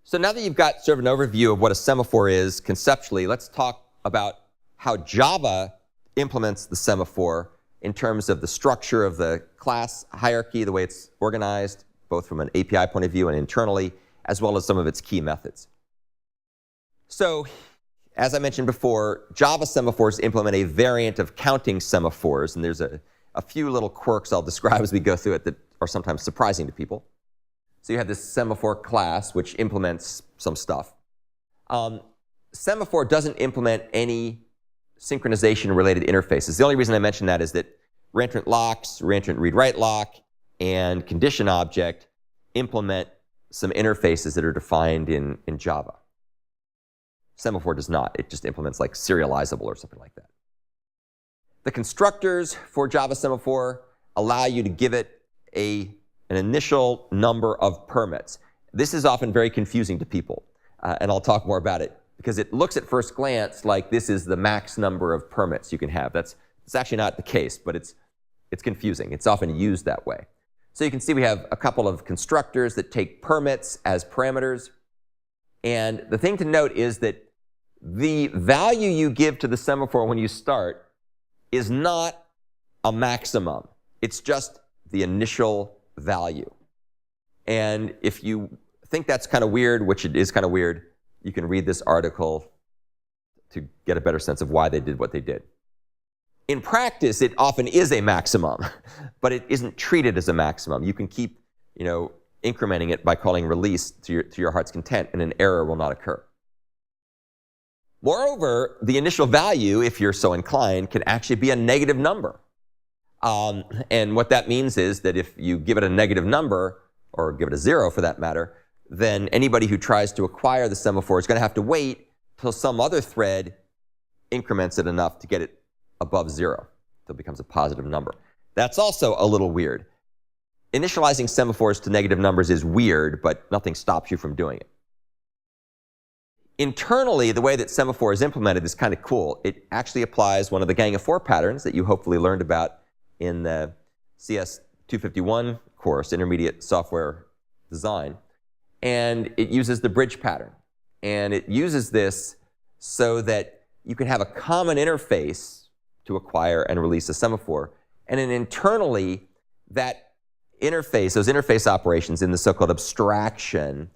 So now that you've got sort of an overview of what a semaphore is conceptually, let's talk about how Java implements the semaphore in terms of the structure of the class hierarchy, the way it's organized, both from an API point of view and internally, as well as some of its key methods. So, as I mentioned before, Java semaphores implement a variant of counting semaphores, and there's a few little quirks I'll describe as we go through it that are sometimes surprising to people. So you have this Semaphore class, which implements some stuff. Semaphore doesn't implement any synchronization-related interfaces. The only reason I mention that is that reentrant locks, reentrant read-write lock, and condition object implement some interfaces that are defined in Java. Semaphore does not. It just implements like serializable or something like that. The constructors for Java Semaphore allow you to give it an initial number of permits. This is often very confusing to people, and I'll talk more about it, because it looks at first glance like this is the max number of permits you can have. It's actually not the case, but it's confusing. It's often used that way. So you can see we have a couple of constructors that take permits as parameters. And the thing to note is that the value you give to the semaphore when you start is not a maximum. It's just the initial value. And if you think that's kind of weird, which it is kind of weird, you can read this article to get a better sense of why they did what they did. In practice, it often is a maximum, but it isn't treated as a maximum. You can keep, incrementing it by calling release to your heart's content, and an error will not occur. Moreover, the initial value, if you're so inclined, can actually be a negative number. And what that means is that if you give it a negative number, or give it a 0 for that matter, then anybody who tries to acquire the semaphore is going to have to wait till some other thread increments it enough to get it above 0, till it becomes a positive number. That's also a little weird. Initializing semaphores to negative numbers is weird, but nothing stops you from doing it. Internally, the way that Semaphore is implemented is kind of cool. It actually applies one of the Gang of 4 patterns that you hopefully learned about in the CS 251 course, Intermediate Software Design. And it uses the bridge pattern. And it uses this so that you can have a common interface to acquire and release a semaphore. And then internally, that interface, those interface operations in the so-called abstraction,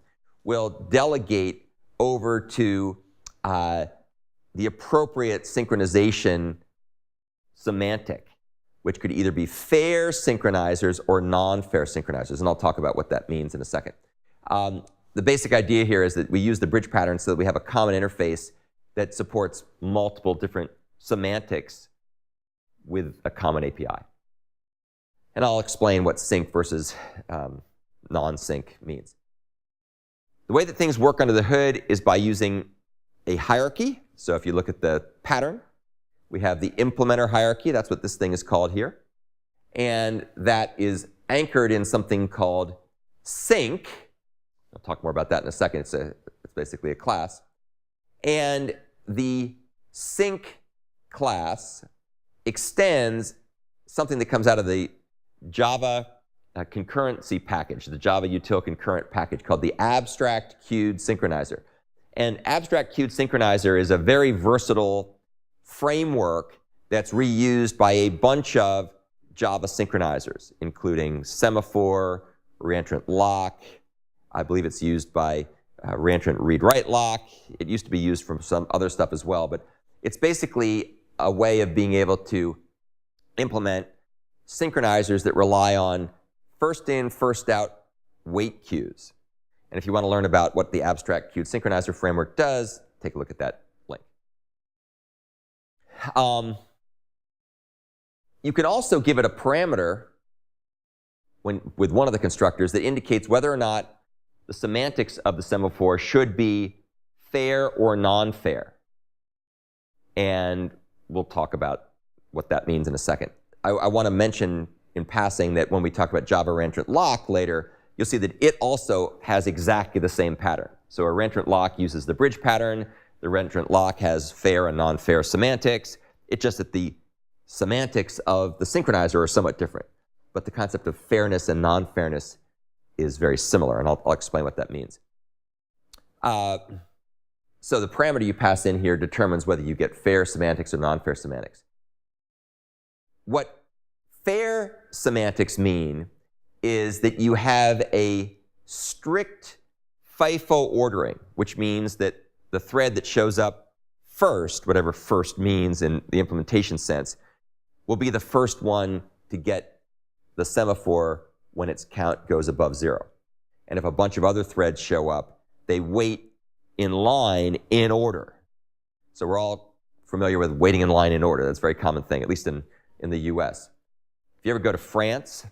will delegate over to the appropriate synchronization semantic, which could either be fair synchronizers or non-fair synchronizers. And I'll talk about what that means in a second. The basic idea here is that we use the bridge pattern so that we have a common interface that supports multiple different semantics with a common API. And I'll explain what sync versus non-sync means. The way that things work under the hood is by using a hierarchy. So if you look at the pattern, we have the implementer hierarchy. That's what this thing is called here. And that is anchored in something called sync. I'll talk more about that in a second. It's basically a class. And the sync class extends something that comes out of the Java concurrency package, the Java util concurrent package called the abstract queued synchronizer. And abstract queued synchronizer is a very versatile framework that's reused by a bunch of Java synchronizers, including Semaphore, reentrant lock. I believe it's used by reentrant read-write lock. It used to be used for some other stuff as well, but it's basically a way of being able to implement synchronizers that rely on first in, first out wait queues. And if you want to learn about what the abstract queued synchronizer framework does, take a look at that link. You can also give it a parameter with one of the constructors that indicates whether or not the semantics of the semaphore should be fair or non-fair. And we'll talk about what that means in a second. I want to mention in passing that when we talk about Java reentrant lock later, you'll see that it also has exactly the same pattern. So a reentrant lock uses the bridge pattern. The reentrant lock has fair and non-fair semantics. It's just that the semantics of the synchronizer are somewhat different. But the concept of fairness and non-fairness is very similar, and I'll explain what that means. So the parameter you pass in here determines whether you get fair semantics or non-fair semantics. What fair semantics mean is that you have a strict FIFO ordering, which means that the thread that shows up first, whatever first means in the implementation sense, will be the first one to get the semaphore when its count goes above 0. And if a bunch of other threads show up, they wait in line in order. So we're all familiar with waiting in line in order. That's a very common thing, at least in the US. If you ever go to France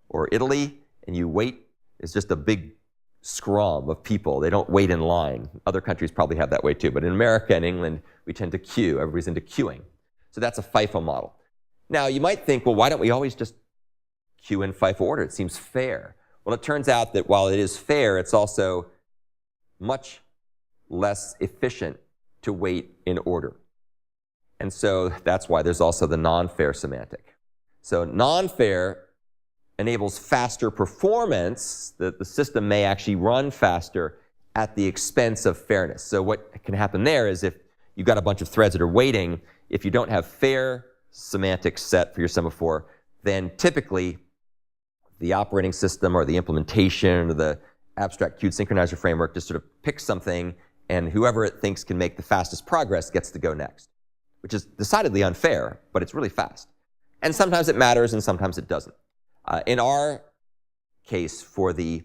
or Italy and you wait, it's just a big scrum of people. They don't wait in line. Other countries probably have that way too. But in America and England, we tend to queue. Everybody's into queuing. So that's a FIFO model. Now, you might think, well, why don't we always just queue in FIFO order? It seems fair. Well, it turns out that while it is fair, it's also much less efficient to wait in order. And so that's why there's also the non-fair semantic. So non-fair enables faster performance, that the system may actually run faster at the expense of fairness. So what can happen there is if you've got a bunch of threads that are waiting, if you don't have fair semantics set for your semaphore, then typically the operating system or the implementation or the abstract queued synchronizer framework just sort of picks something, and whoever it thinks can make the fastest progress gets to go next, which is decidedly unfair, but it's really fast. And sometimes it matters and sometimes it doesn't. In our case, for the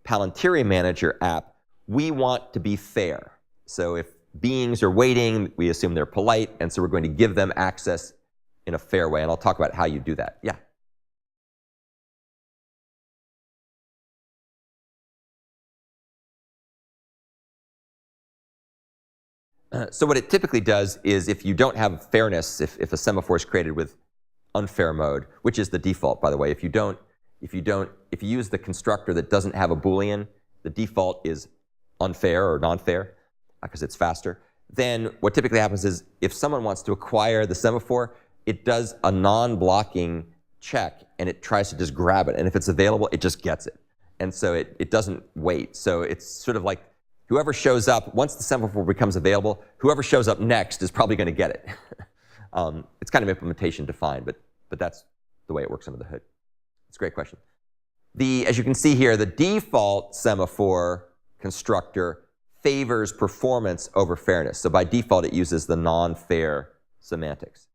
Palantir Manager app, we want to be fair. So if beings are waiting, we assume they're polite, and so we're going to give them access in a fair way. And I'll talk about how you do that. Yeah? So what it typically does is if you don't have fairness, if a semaphore is created with unfair mode, which is the default, by the way. If you use the constructor that doesn't have a Boolean, the default is unfair or non-fair because it's faster. Then what typically happens is if someone wants to acquire the semaphore, it does a non-blocking check and it tries to just grab it. And if it's available, it just gets it. And so it doesn't wait. So it's sort of like whoever shows up, once the semaphore becomes available, whoever shows up next is probably going to get it. It's kind of implementation defined, but that's the way it works under the hood. It's a great question. As you can see here, the default semaphore constructor favors performance over fairness. So by default, it uses the non-fair semantics.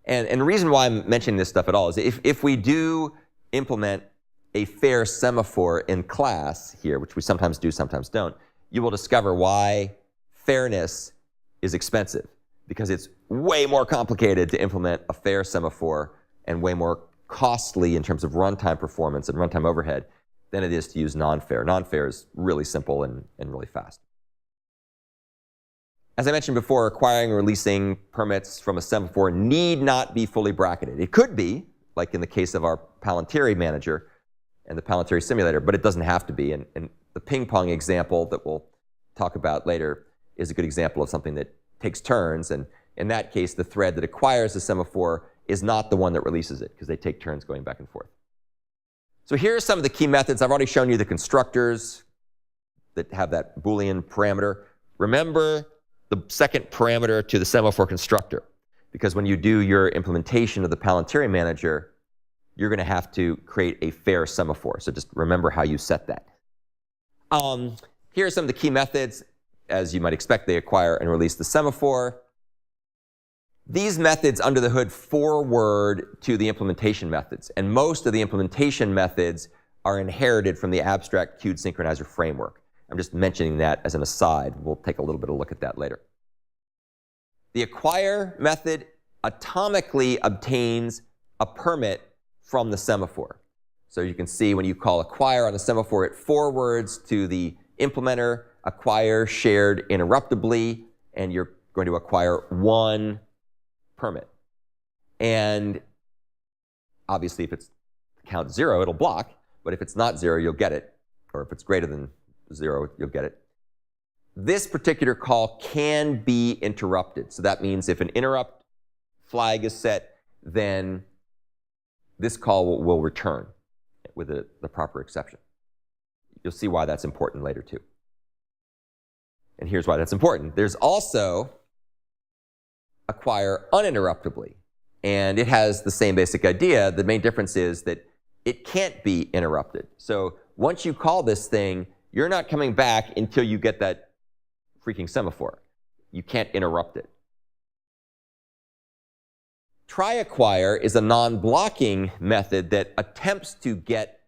And the reason why I'm mentioning this stuff at all is if we do implement a fair semaphore in class here, which we sometimes do, sometimes don't, you will discover why fairness is expensive. Because it's way more complicated to implement a fair semaphore and way more costly in terms of runtime performance and runtime overhead than it is to use non-fair. Non-fair is really simple and really fast. As I mentioned before, acquiring and releasing permits from a semaphore need not be fully bracketed. It could be, like in the case of our Palantir Manager and the Palantir Simulator, but it doesn't have to be. And the ping pong example that we'll talk about later is a good example of something that takes turns, and in that case, the thread that acquires the semaphore is not the one that releases it, because they take turns going back and forth. So here are some of the key methods. I've already shown you the constructors that have that Boolean parameter. Remember the second parameter to the semaphore constructor, because when you do your implementation of the Palantir Manager, you're going to have to create a fair semaphore. So just remember how you set that. Here are some of the key methods. As you might expect, they acquire and release the semaphore. These methods under the hood forward to the implementation methods. And most of the implementation methods are inherited from the abstract queued synchronizer framework. I'm just mentioning that as an aside. We'll take a little bit of a look at that later. The acquire method atomically obtains a permit from the semaphore. So you can see when you call acquire on the semaphore, it forwards to the implementer, acquire shared interruptibly, and you're going to acquire one permit. And obviously, if it's count 0, it'll block. But if it's not 0, you'll get it. Or if it's greater than 0, you'll get it. This particular call can be interrupted. So that means if an interrupt flag is set, then this call will return with the proper exception. You'll see why that's important later, too. And here's why that's important. There's also acquire uninterruptibly. And it has the same basic idea. The main difference is that it can't be interrupted. So once you call this thing, you're not coming back until you get that freaking semaphore. You can't interrupt it. Try acquire is a non-blocking method that attempts to get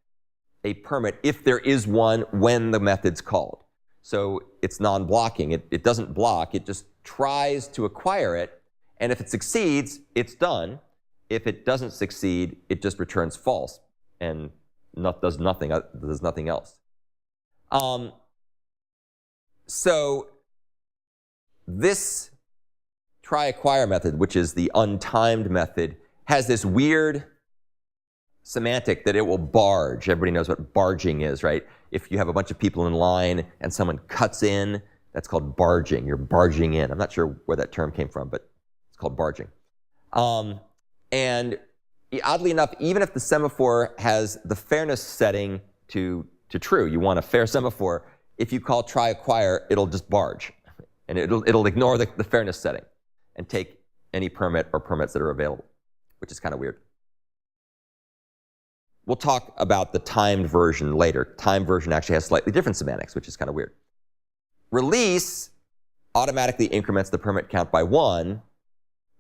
a permit if there is one when the method's called. So it's non-blocking. It doesn't block. It just tries to acquire it. And if it succeeds, it's done. If it doesn't succeed, it just returns false and does nothing else. So this try acquire method, which is the untimed method, has this weird semantic that it will barge. Everybody knows what barging is, right? If you have a bunch of people in line and someone cuts in, that's called barging. You're barging in. I'm not sure where that term came from, but it's called barging. And oddly enough, even if the semaphore has the fairness setting to true, you want a fair semaphore, if you call try acquire, it'll just barge. And it'll ignore the fairness setting and take any permit or permits that are available, which is kind of weird. We'll talk about the timed version later. Timed version actually has slightly different semantics, which is kind of weird. Release automatically increments the permit count by 1,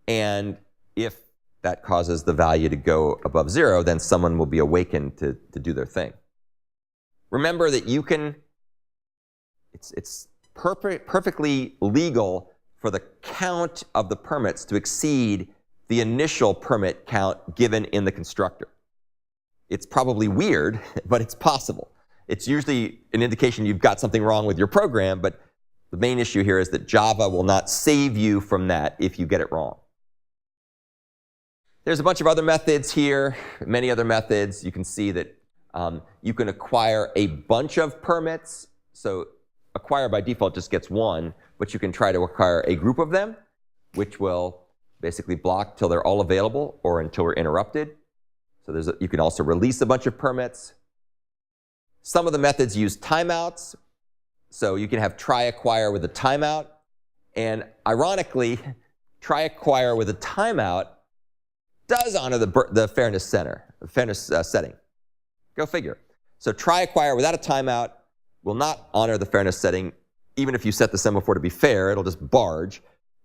and if that causes the value to go above 0, then someone will be awakened to do their thing. Remember that you can, it's perfectly legal for the count of the permits to exceed the initial permit count given in the constructor. It's probably weird, but it's possible. It's usually an indication you've got something wrong with your program, but the main issue here is that Java will not save you from that if you get it wrong. There's a bunch of other methods here, many other methods. You can see that you can acquire a bunch of permits. So acquire by default just gets 1, but you can try to acquire a group of them, which will basically block till they're all available or until we're interrupted. So you can also release a bunch of permits. Some of the methods use timeouts. So you can have try acquire with a timeout. And ironically, try acquire with a timeout does honor the fairness setting. Go figure. So try acquire without a timeout will not honor the fairness setting. Even if you set the semaphore to be fair, it'll just barge.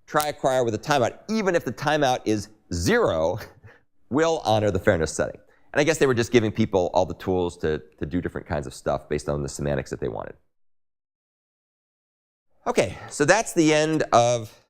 Try acquire with a timeout, even if the timeout is 0, will honor the fairness setting. And I guess they were just giving people all the tools to do different kinds of stuff based on the semantics that they wanted. OK, so that's the end of